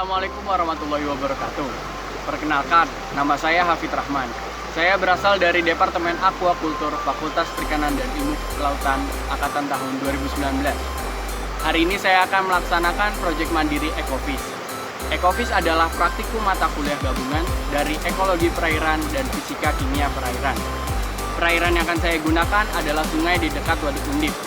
Assalamualaikum warahmatullahi wabarakatuh. Perkenalkan, nama saya Hafid Rahman. Saya berasal dari Departemen Aquakultur Fakultas Perikanan dan Ilmu Kelautan Angkatan tahun 2019. Hari ini saya akan melaksanakan proyek mandiri Ekofish. Ekofish adalah praktikum mata kuliah gabungan dari ekologi perairan dan fisika kimia perairan. Perairan yang akan saya gunakan adalah sungai di dekat Waduk Undip.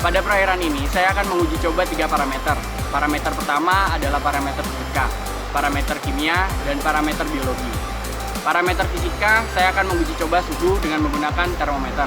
Pada perairan ini, saya akan menguji coba 3 parameter. Parameter pertama adalah parameter fisika, parameter kimia, dan parameter biologi. Parameter fisika, saya akan menguji coba suhu dengan menggunakan termometer.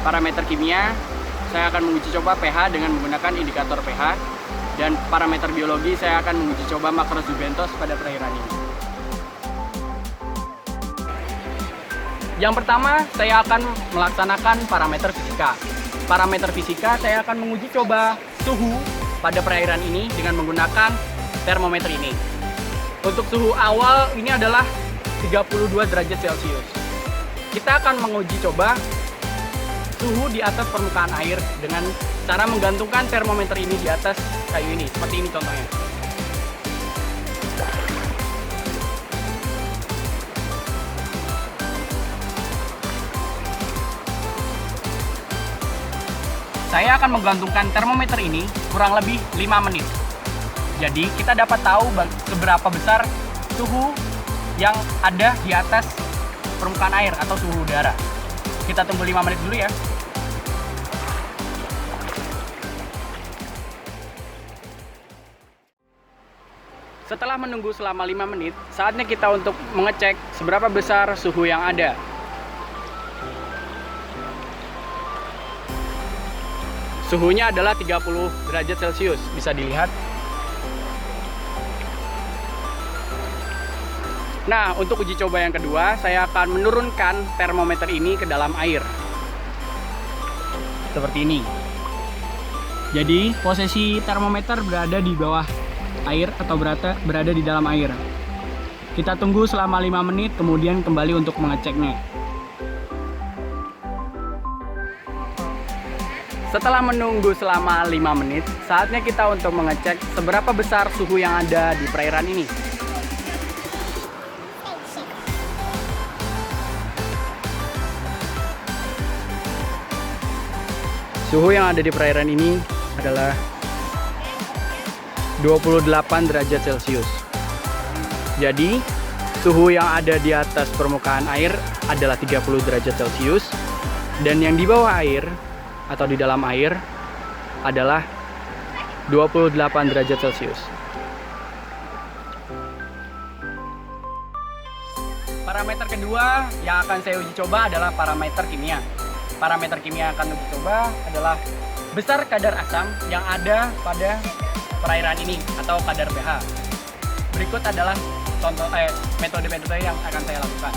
Parameter kimia, saya akan menguji coba pH dengan menggunakan indikator pH. Dan parameter biologi, saya akan menguji coba makrozubentos pada perairan ini. Yang pertama, saya akan melaksanakan parameter fisika. Parameter fisika, saya akan menguji coba suhu pada perairan ini dengan menggunakan termometer ini. Untuk suhu awal ini adalah 32 derajat Celcius. Kita akan menguji coba suhu di atas permukaan air dengan cara menggantungkan termometer ini di atas kayu ini, seperti ini contohnya. Saya akan menggantungkan termometer ini kurang lebih 5 menit. Jadi kita dapat tahu seberapa besar suhu yang ada di atas permukaan air atau suhu udara. Kita tunggu 5 menit dulu ya. Setelah menunggu selama 5 menit, saatnya kita untuk mengecek seberapa besar suhu yang ada. Suhunya adalah 30 derajat Celcius, bisa dilihat. Nah, untuk uji coba yang kedua, saya akan menurunkan termometer ini ke dalam air. Seperti ini. Jadi, posisi termometer berada di bawah air atau berada di dalam air. Kita tunggu selama 5 menit, kemudian kembali untuk mengeceknya. Setelah menunggu selama 5 menit, saatnya kita untuk mengecek seberapa besar suhu yang ada di perairan ini. Suhu yang ada di perairan ini adalah 28 derajat Celcius. Jadi, suhu yang ada di atas permukaan air adalah 30 derajat Celcius, dan yang di bawah air atau di dalam air adalah 28 derajat Celcius. Parameter kedua yang akan saya uji coba adalah parameter kimia. Parameter kimia yang akan uji coba adalah besar kadar asam yang ada pada perairan ini atau kadar pH. Berikut adalah contoh metode-metode yang akan saya lakukan.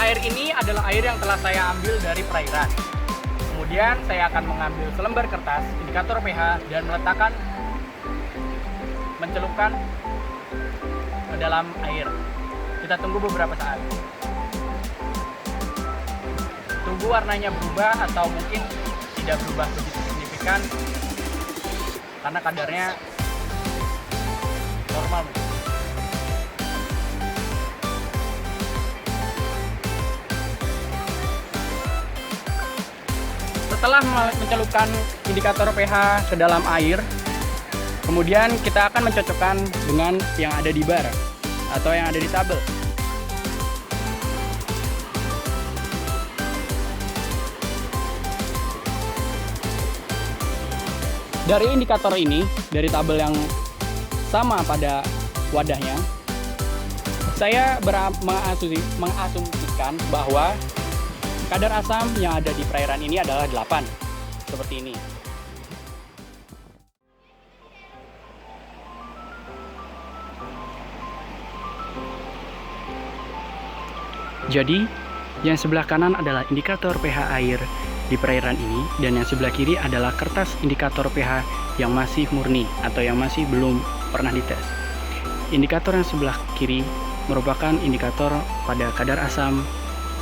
Air ini adalah air yang telah saya ambil dari perairan. Kemudian saya akan mengambil selembar kertas, indikator pH, dan mencelupkan ke dalam air. Kita tunggu beberapa saat. Tunggu warnanya berubah atau mungkin tidak berubah begitu signifikan karena kadarnya normal. Setelah mencelupkan indikator pH ke dalam air, kemudian kita akan mencocokkan dengan yang ada di bar atau yang ada di tabel. Dari indikator ini, dari tabel yang sama pada wadahnya, saya mengasumsikan bahwa kadar asam yang ada di perairan ini adalah 8, seperti ini. Jadi, yang sebelah kanan adalah indikator pH air di perairan ini, dan yang sebelah kiri adalah kertas indikator pH yang masih murni atau yang masih belum pernah dites. Indikator yang sebelah kiri merupakan indikator pada kadar asam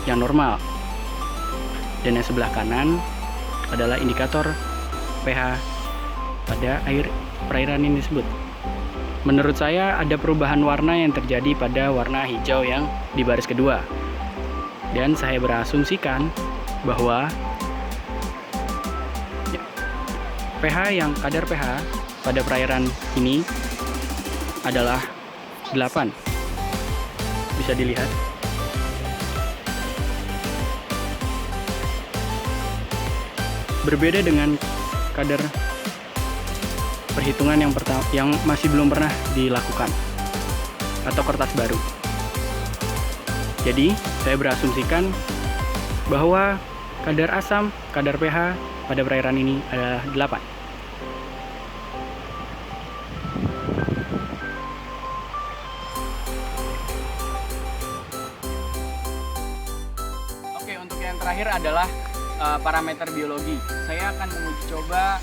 yang normal. Dan yang sebelah kanan adalah indikator pH pada perairan ini disebut. Menurut saya ada perubahan warna yang terjadi pada warna hijau yang di baris kedua. Dan saya berasumsikan bahwa kadar pH pada perairan ini adalah 8. Bisa dilihat. Berbeda dengan kadar perhitungan yang masih belum pernah dilakukan atau kertas baru. Jadi, saya berasumsikan bahwa kadar asam, kadar pH pada perairan ini adalah 8. Oke, untuk yang terakhir adalah parameter biologi. Saya akan menguji coba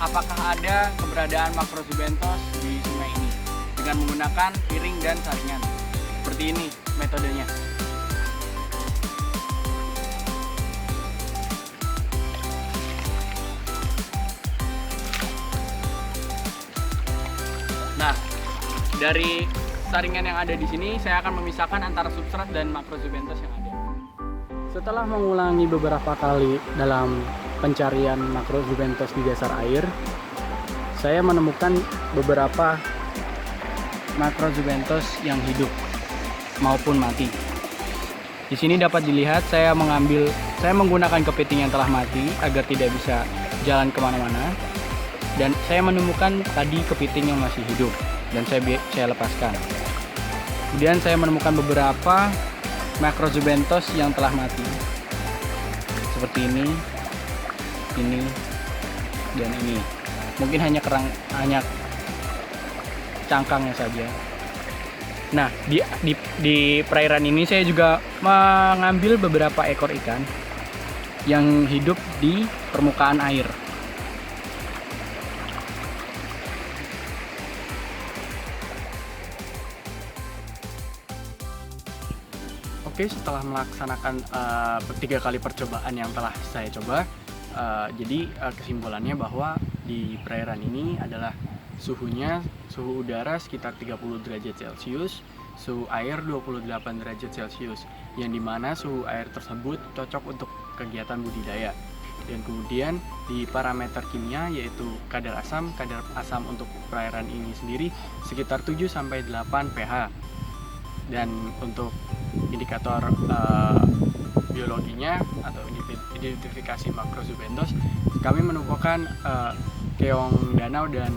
apakah ada keberadaan makrozybentos di sungai ini dengan menggunakan piring dan saringan. Seperti ini metodenya. Nah, dari saringan yang ada di sini, saya akan memisahkan antara substrat dan makrozybentos yang ada. Setelah mengulangi beberapa kali dalam pencarian makrozybentos di dasar air, saya menemukan beberapa makrozybentos yang hidup maupun mati. Di sini dapat dilihat saya menggunakan kepiting yang telah mati agar tidak bisa jalan kemana-mana, dan saya menemukan tadi kepiting yang masih hidup dan saya lepaskan. Kemudian saya menemukan beberapa makrozybentos yang telah mati seperti ini, dan ini. Mungkin hanya cangkangnya saja. Nah, di perairan ini saya juga mengambil beberapa ekor ikan yang hidup di permukaan air. Oke, setelah melaksanakan 3 kali percobaan yang telah saya coba, jadi kesimpulannya bahwa di perairan ini adalah suhu udara sekitar 30 derajat Celcius, suhu air 28 derajat Celcius, yang dimana suhu air tersebut cocok untuk kegiatan budidaya. Dan kemudian di parameter kimia, yaitu kadar asam untuk perairan ini sendiri sekitar 7-8 pH. Dan untuk indikator biologinya atau identifikasi makrozybentos, kami menemukan keong danau dan